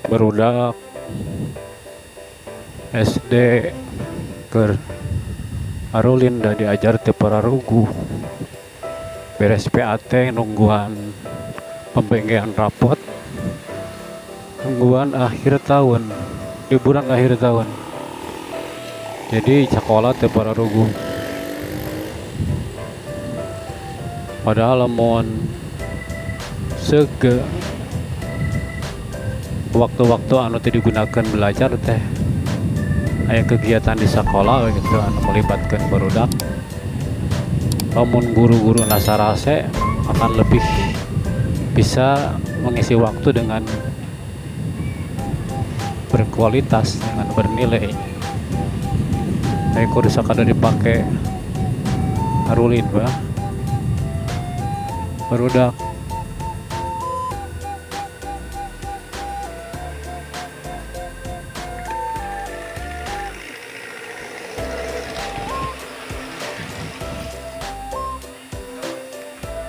Barudak SD ke Arulin dah diajar ti pararugu beres PAT nungguan pembengkean rapot, nungguan akhir tahun, liburan akhir tahun. Jadi sekolah ti pararugu. Padahal lamun sege waktu-waktu anu teh digunakan belajar teh aya kegiatan di sekolah gitu anu melibatkan barudak. Lamun guru-guru nasarase akan lebih bisa mengisi waktu dengan berkualitas, dengan bernilai. Eko disakada dipakai Arulin barudak.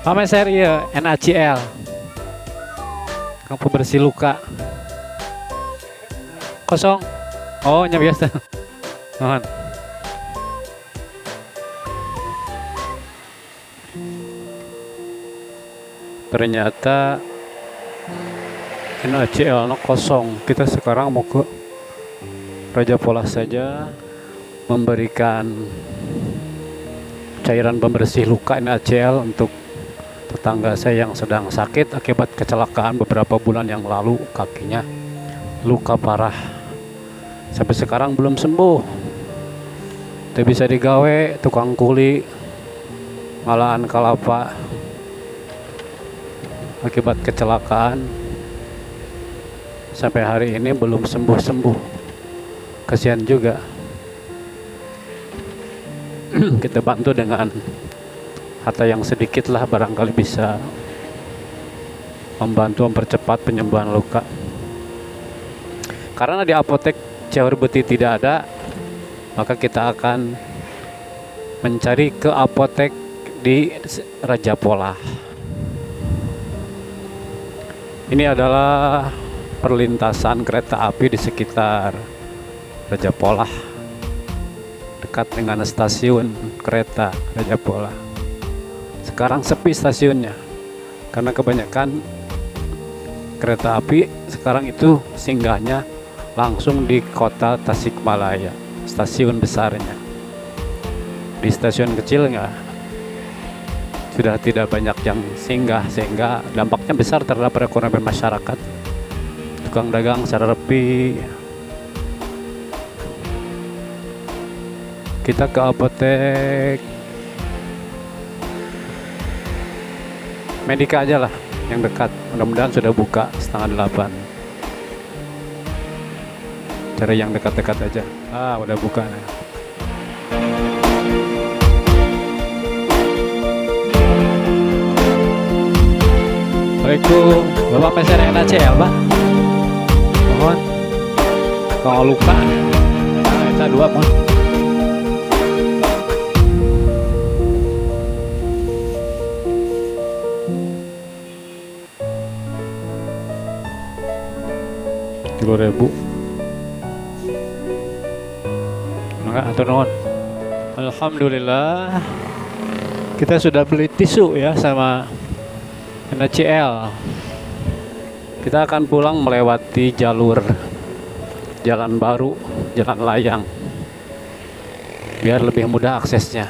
Pameser ya NaCl Kang pembersih luka kosong. Oh nya biasa. Mohon. Ternyata NaCl kosong. Kita sekarang mau ke Raja Polah saja memberikan cairan pembersih luka NaCl untuk tetangga saya yang sedang sakit akibat kecelakaan beberapa bulan yang lalu. Kakinya luka parah sampai sekarang belum sembuh. Tidak bisa digawe, tukang kuli malahan kalapa akibat kecelakaan sampai hari ini belum sembuh-sembuh. Kasihan juga. Kita bantu dengan harta yang sedikit lah, barangkali bisa membantu mempercepat penyembuhan luka. Karena di apotek Ciaur Beti tidak ada, maka kita akan mencari ke apotek di Raja Polah. Ini adalah perlintasan kereta api di sekitar Raja Polah, dekat dengan stasiun kereta Raja Polah. Sekarang sepi stasiunnya karena kebanyakan kereta api sekarang itu singgahnya langsung di kota Tasikmalaya, stasiun besarnya. Di stasiun kecil sudah tidak banyak yang singgah, sehingga dampaknya besar terhadap perekonomian masyarakat. Tukang dagang secara repi. Kita ke apotek Medika aja lah yang dekat, mudah-mudahan sudah buka 7:30. Cari yang dekat-dekat aja. Udah buka nih. Assalamualaikum, Bapak pesan NaCl Pak. Mohon. Kalau luka, kita 2 mohon. Rp10.000. Enggak, atur nuhun. Alhamdulillah kita sudah beli tisu ya sama NaCl. Kita akan pulang melewati jalur jalan baru, jalan layang, biar lebih mudah aksesnya.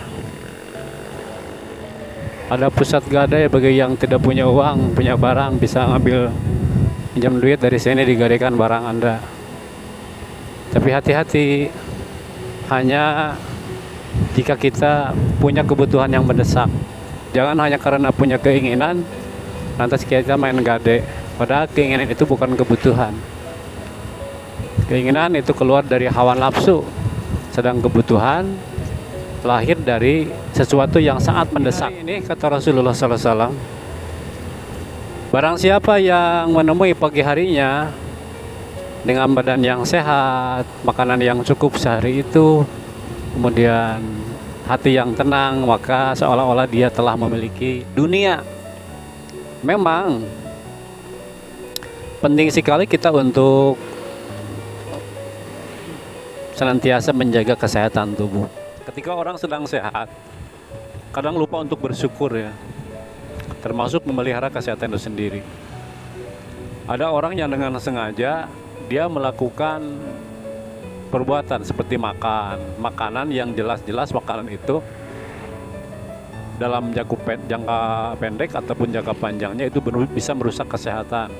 Ada pusat gadai bagi yang tidak punya uang, punya barang, bisa ngambil pinjam duit dari sini, digadaikan barang Anda. Tapi hati-hati, hanya jika kita punya kebutuhan yang mendesak. Jangan hanya karena punya keinginan lantas kita main gade, padahal keinginan itu bukan kebutuhan. Keinginan itu keluar dari hawa nafsu, sedang kebutuhan lahir dari sesuatu yang sangat mendesak. Ini kata Rasulullah SAW, barang siapa yang menemui pagi harinya dengan badan yang sehat, makanan yang cukup sehari itu, kemudian hati yang tenang, maka seolah-olah dia telah memiliki dunia. Memang penting sekali kita untuk senantiasa menjaga kesehatan tubuh. Ketika orang sedang sehat, kadang lupa untuk bersyukur ya, termasuk memelihara kesehatan itu sendiri. Ada orang yang dengan sengaja dia melakukan perbuatan seperti makanan yang jelas-jelas makanan itu dalam jangka pendek ataupun jangka panjangnya itu bisa merusak kesehatan.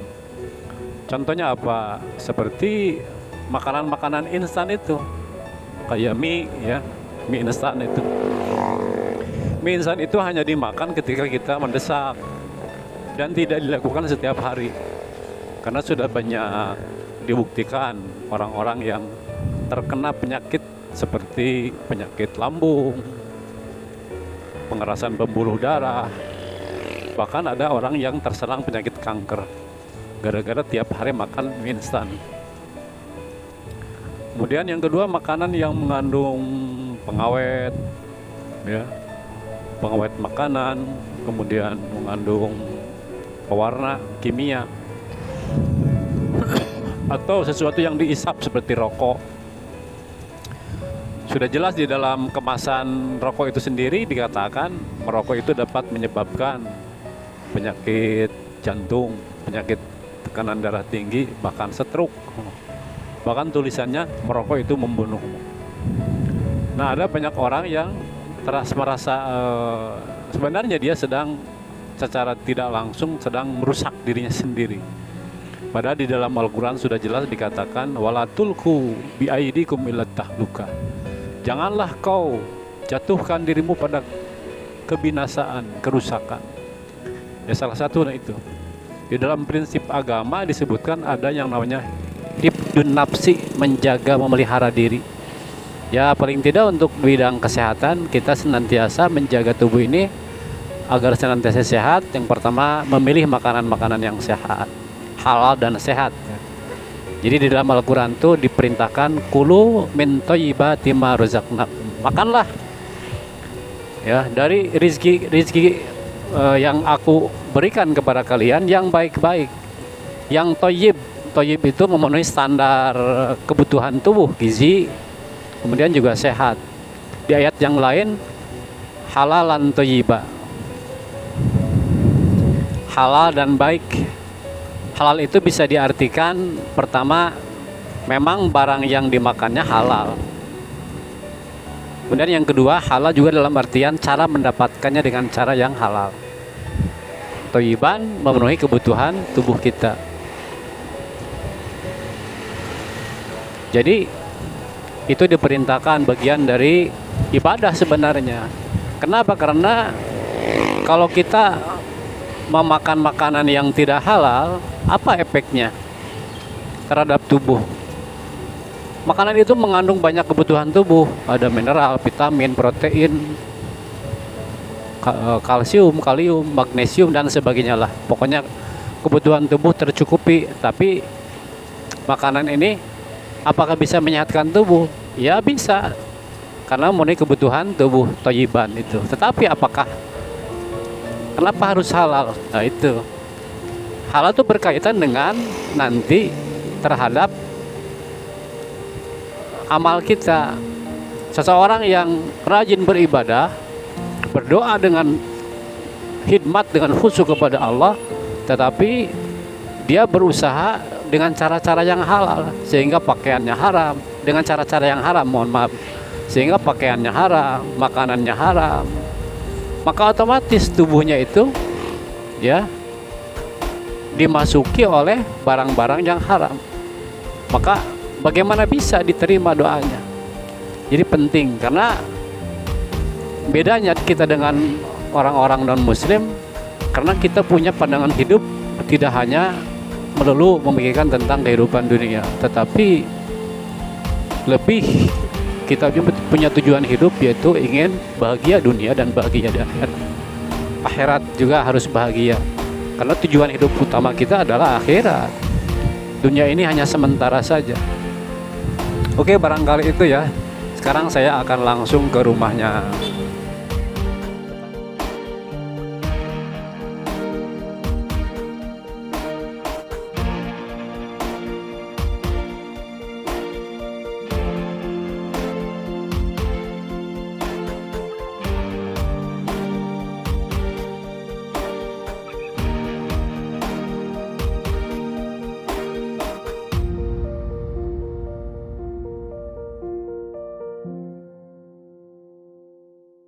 Contohnya apa? Seperti makanan-makanan instan itu, kayak mie ya, mie instan itu. Mie instan itu hanya dimakan ketika kita mendesak dan tidak dilakukan setiap hari. Karena sudah banyak dibuktikan orang-orang yang terkena penyakit seperti penyakit lambung, pengerasan pembuluh darah, bahkan ada orang yang terserang penyakit kanker gara-gara tiap hari makan mie instan. Kemudian yang kedua, makanan yang mengandung pengawet ya, pengawet makanan, kemudian mengandung pewarna kimia atau sesuatu yang diisap seperti rokok. Sudah jelas di dalam kemasan rokok itu sendiri dikatakan merokok itu dapat menyebabkan penyakit jantung, penyakit tekanan darah tinggi, bahkan stroke. Bahkan tulisannya merokok itu membunuh. Nah, ada banyak orang yang merasa sebenarnya dia sedang secara tidak langsung sedang merusak dirinya sendiri. Padahal di dalam Al-Quran sudah jelas dikatakan wala tulqu biaidikum ilat tahluka. Janganlah kau jatuhkan dirimu pada kebinasaan, kerusakan. Ya, salah satu itu. Di dalam prinsip agama disebutkan ada yang namanya hifdun nafsi, menjaga memelihara diri. Ya, paling tidak untuk bidang kesehatan kita senantiasa menjaga tubuh ini agar senantiasa sehat. Yang pertama, memilih makanan-makanan yang sehat, halal dan sehat. Jadi di dalam Al-Quran itu diperintahkan kulu min thayyibati ma razaqnakum. Makanlah ya dari rizki yang aku berikan kepada kalian yang baik-baik, yang thayyib. Thayyib itu memenuhi standar kebutuhan tubuh, gizi, kemudian juga sehat. Di ayat yang lain halalan thayyiba, halal dan baik. Halal itu bisa diartikan pertama memang barang yang dimakannya halal. Kemudian yang kedua, halal juga dalam artian cara mendapatkannya dengan cara yang halal. Thayyiban memenuhi kebutuhan tubuh kita. Jadi itu diperintahkan bagian dari ibadah sebenarnya. Kenapa? Karena kalau kita memakan makanan yang tidak halal, apa efeknya terhadap tubuh? Makanan itu mengandung banyak kebutuhan tubuh, ada mineral, vitamin, protein, kalsium, kalium, magnesium dan sebagainya lah. Pokoknya kebutuhan tubuh tercukupi. Tapi makanan ini apakah bisa menyehatkan tubuh? Ya bisa, karena memenuhi kebutuhan tubuh thayyiban itu. Tetapi apakah, kenapa harus halal? Nah itu, halal itu berkaitan dengan nanti terhadap amal kita. Seseorang yang rajin beribadah, berdoa dengan khidmat, dengan khusyuk kepada Allah, tetapi dia berusaha dengan cara-cara yang halal, sehingga pakaiannya haram, dengan cara-cara yang haram, mohon maaf, sehingga pakaiannya haram, makanannya haram, maka otomatis tubuhnya itu ya dimasuki oleh barang-barang yang haram. Maka bagaimana bisa diterima doanya? Jadi penting, karena bedanya kita dengan orang-orang non-muslim, karena kita punya pandangan hidup tidak hanya melulu memikirkan tentang kehidupan dunia, tetapi lebih kita punya tujuan hidup, yaitu ingin bahagia dunia dan bahagia di akhirat. Akhirat juga harus bahagia, karena tujuan hidup utama kita adalah akhirat. Dunia ini hanya sementara saja. Oke, barangkali itu ya. Sekarang saya akan langsung ke rumahnya